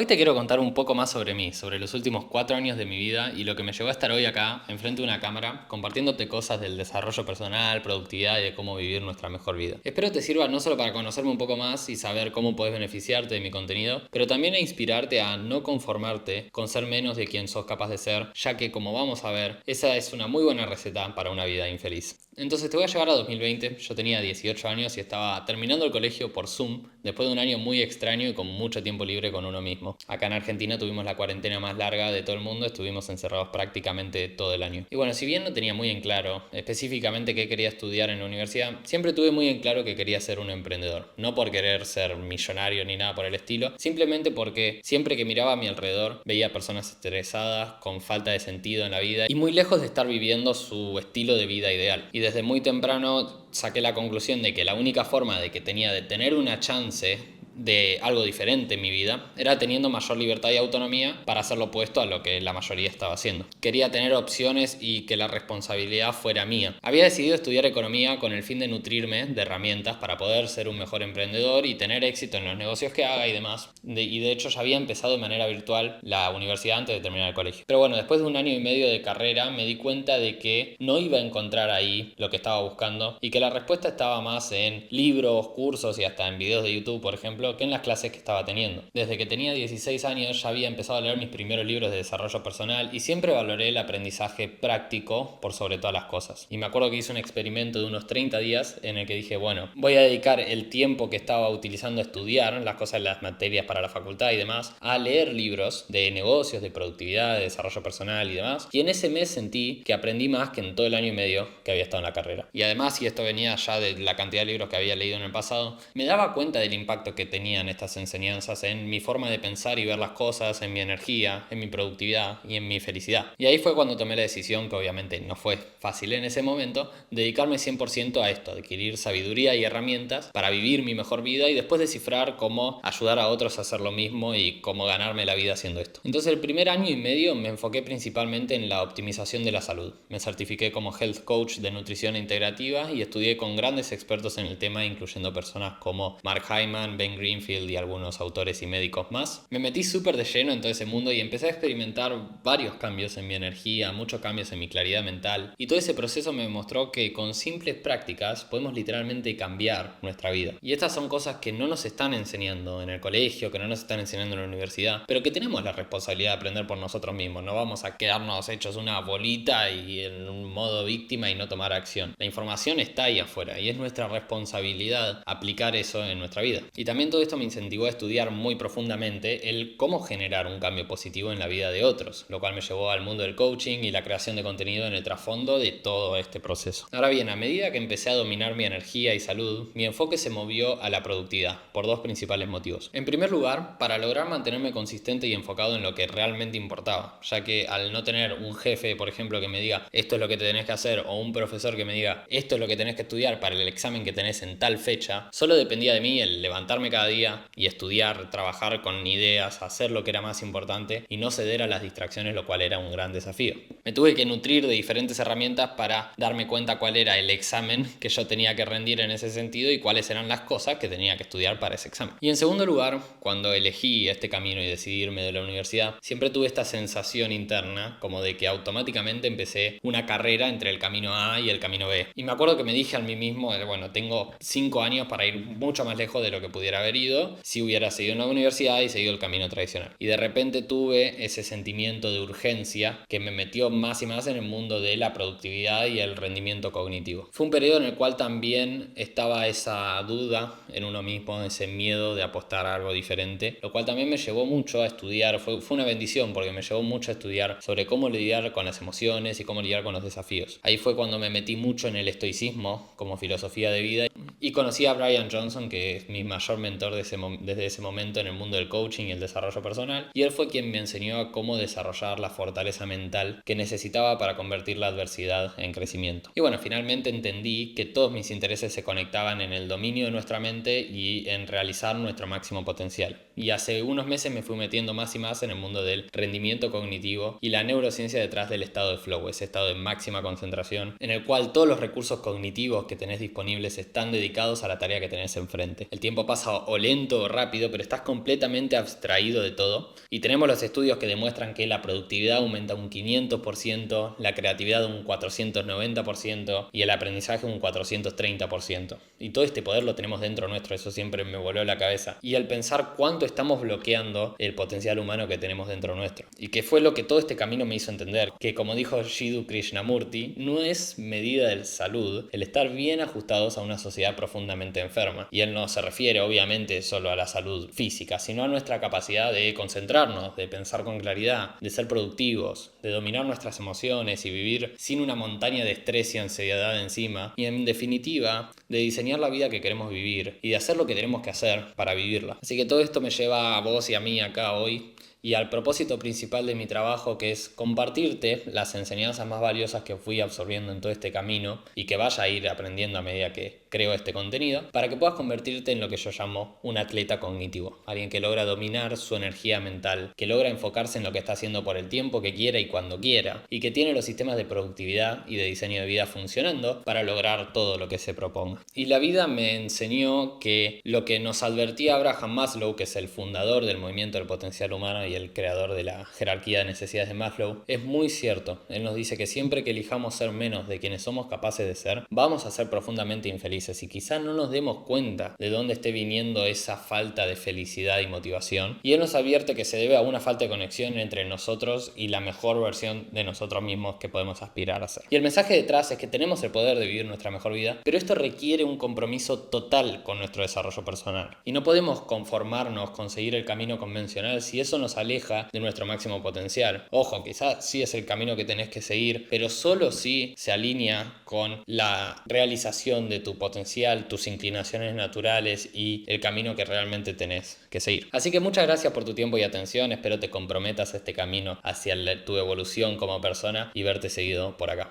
Hoy te quiero contar un poco más sobre mí, sobre los últimos 4 años de mi vida y lo que me llevó a estar hoy acá, enfrente de una cámara, compartiéndote cosas del desarrollo personal, productividad y de cómo vivir nuestra mejor vida. Espero te sirva no solo para conocerme un poco más y saber cómo puedes beneficiarte de mi contenido, pero también a inspirarte a no conformarte con ser menos de quien sos capaz de ser, ya que como vamos a ver, esa es una muy buena receta para una vida infeliz. Entonces te voy a llevar a 2020, yo tenía 18 años y estaba terminando el colegio por Zoom, después de un año muy extraño y con mucho tiempo libre con uno mismo. Acá en Argentina tuvimos la cuarentena más larga de todo el mundo, estuvimos encerrados prácticamente todo el año. Y bueno, si bien no tenía muy en claro específicamente qué quería estudiar en la universidad, siempre tuve muy en claro que quería ser un emprendedor. No por querer ser millonario ni nada por el estilo, simplemente porque siempre que miraba a mi alrededor veía personas estresadas, con falta de sentido en la vida y muy lejos de estar viviendo su estilo de vida ideal. Y desde muy temprano saqué la conclusión de que la única forma de que tenía de tener una chance de algo diferente en mi vida era teniendo mayor libertad y autonomía para hacer lo opuesto a lo que la mayoría estaba haciendo. Quería tener opciones y que la responsabilidad fuera mía. Había decidido estudiar economía con el fin de nutrirme de herramientas para poder ser un mejor emprendedor y tener éxito en los negocios que haga y demás. Y de hecho ya había empezado de manera virtual la universidad antes de terminar el colegio. Pero bueno, después de un año y medio de carrera me di cuenta de que no iba a encontrar ahí lo que estaba buscando y que la respuesta estaba más en libros, cursos y hasta en videos de YouTube, por ejemplo, que en las clases que estaba teniendo. Desde que tenía 16 años ya había empezado a leer mis primeros libros de desarrollo personal y siempre valoré el aprendizaje práctico por sobre todas las cosas. Y me acuerdo que hice un experimento de unos 30 días en el que dije, bueno, voy a dedicar el tiempo que estaba utilizando a estudiar las cosas, las materias para la facultad y demás, a leer libros de negocios, de productividad, de desarrollo personal y demás. Y en ese mes sentí que aprendí más que en todo el año y medio que había estado en la carrera. Y además, y esto venía ya de la cantidad de libros que había leído en el pasado, me daba cuenta del impacto que tenían estas enseñanzas en mi forma de pensar y ver las cosas, en mi energía, en mi productividad y en mi felicidad. Y ahí fue cuando tomé la decisión, que obviamente no fue fácil en ese momento, dedicarme 100% a esto, adquirir sabiduría y herramientas para vivir mi mejor vida y después descifrar cómo ayudar a otros a hacer lo mismo y cómo ganarme la vida haciendo esto. Entonces el primer año y medio me enfoqué principalmente en la optimización de la salud. Me certifiqué como Health Coach de nutrición integrativa y estudié con grandes expertos en el tema, incluyendo personas como Mark Hyman, Ben Greenfield y algunos autores y médicos más. Me metí súper de lleno en todo ese mundo y empecé a experimentar varios cambios en mi energía, muchos cambios en mi claridad mental, y todo ese proceso me mostró que con simples prácticas podemos literalmente cambiar nuestra vida. Y estas son cosas que no nos están enseñando en el colegio, que no nos están enseñando en la universidad, pero que tenemos la responsabilidad de aprender por nosotros mismos. No vamos a quedarnos hechos una bolita y en un modo víctima y no tomar acción. La información está ahí afuera y es nuestra responsabilidad aplicar eso en nuestra vida. Y también todo esto me incentivó a estudiar muy profundamente el cómo generar un cambio positivo en la vida de otros, lo cual me llevó al mundo del coaching y la creación de contenido en el trasfondo de todo este proceso. Ahora bien, a medida que empecé a dominar mi energía y salud, mi enfoque se movió a la productividad, por dos principales motivos. En primer lugar, para lograr mantenerme consistente y enfocado en lo que realmente importaba, ya que al no tener un jefe, por ejemplo, que me diga esto es lo que te tenés que hacer, o un profesor que me diga esto es lo que tenés que estudiar para el examen que tenés en tal fecha, solo dependía de mí el levantarme cada día y estudiar, trabajar con ideas, hacer lo que era más importante y no ceder a las distracciones, lo cual era un gran desafío. Me tuve que nutrir de diferentes herramientas para darme cuenta cuál era el examen que yo tenía que rendir en ese sentido y cuáles eran las cosas que tenía que estudiar para ese examen. Y en segundo lugar, cuando elegí este camino y decidí irme de la universidad, siempre tuve esta sensación interna como de que automáticamente empecé una carrera entre el camino A y el camino B. Y me acuerdo que me dije a mí mismo, bueno, tengo 5 años para ir mucho más lejos de lo que pudiera haber ido si hubiera seguido en la universidad y seguido el camino tradicional. Y de repente tuve ese sentimiento de urgencia que me metió más y más en el mundo de la productividad y el rendimiento cognitivo. Fue un periodo en el cual también estaba esa duda en uno mismo, ese miedo de apostar a algo diferente, lo cual también me llevó mucho a estudiar, fue una bendición porque me llevó mucho a estudiar sobre cómo lidiar con las emociones y cómo lidiar con los desafíos. Ahí fue cuando me metí mucho en el estoicismo como filosofía de vida y conocí a Brian Johnson, que es mi mayor mentor desde ese momento en el mundo del coaching y el desarrollo personal, y él fue quien me enseñó a cómo desarrollar la fortaleza mental que necesitaba para convertir la adversidad en crecimiento. Y bueno, finalmente entendí que todos mis intereses se conectaban en el dominio de nuestra mente y en realizar nuestro máximo potencial. Y hace unos meses me fui metiendo más y más en el mundo del rendimiento cognitivo y la neurociencia detrás del estado de flow, ese estado de máxima concentración, en el cual todos los recursos cognitivos que tenés disponibles están dedicados a la tarea que tenés enfrente. El tiempo pasa o lento o rápido, pero estás completamente abstraído de todo. Y tenemos los estudios que demuestran que la productividad aumenta un 500%, la creatividad un 490% y el aprendizaje un 430%. Y todo este poder lo tenemos dentro nuestro, eso siempre me voló la cabeza. Y al pensar cuánto estamos bloqueando el potencial humano que tenemos dentro nuestro. Y que fue lo que todo este camino me hizo entender, que como dijo Jiddu Krishnamurti, no es medida de salud el estar bien ajustados a una sociedad profundamente enferma. Y él no se refiere obviamente solo a la salud física, sino a nuestra capacidad de concentrarnos, de pensar con claridad, de ser productivos, de dominar nuestras emociones y vivir sin una montaña de estrés y ansiedad encima. Y en definitiva, de diseñar la vida que queremos vivir y de hacer lo que tenemos que hacer para vivirla. Así que todo esto me lleva a vos y a mí acá hoy y al propósito principal de mi trabajo, que es compartirte las enseñanzas más valiosas que fui absorbiendo en todo este camino y que vaya a ir aprendiendo a medida que creo este contenido, para que puedas convertirte en lo que yo llamo un atleta cognitivo, alguien que logra dominar su energía mental, que logra enfocarse en lo que está haciendo por el tiempo que quiera y cuando quiera, y que tiene los sistemas de productividad y de diseño de vida funcionando para lograr todo lo que se proponga. Y la vida me enseñó que lo que nos advertía Abraham Maslow, que es el fundador del movimiento del potencial humano y el creador de la jerarquía de necesidades de Maslow, es muy cierto. Él nos dice que siempre que elijamos ser menos de quienes somos capaces de ser, vamos a ser profundamente infelices y quizá no nos demos cuenta de dónde esté viniendo esa falta de felicidad y motivación. Y él nos advierte que se debe a una falta de conexión entre nosotros y la mejor versión de nosotros mismos que podemos aspirar a ser. Y el mensaje detrás es que tenemos el poder de vivir nuestra mejor vida, pero esto requiere un compromiso total con nuestro desarrollo personal. Y no podemos conformarnos con seguir el camino convencional si eso nos aleja de nuestro máximo potencial. Ojo, quizás sí es el camino que tenés que seguir, pero solo si se alinea con la realización de tu potencial, tus inclinaciones naturales y el camino que realmente tenés que seguir. Así que muchas gracias por tu tiempo y atención, espero te comprometas a este camino hacia tu evolución como persona y verte seguido por acá.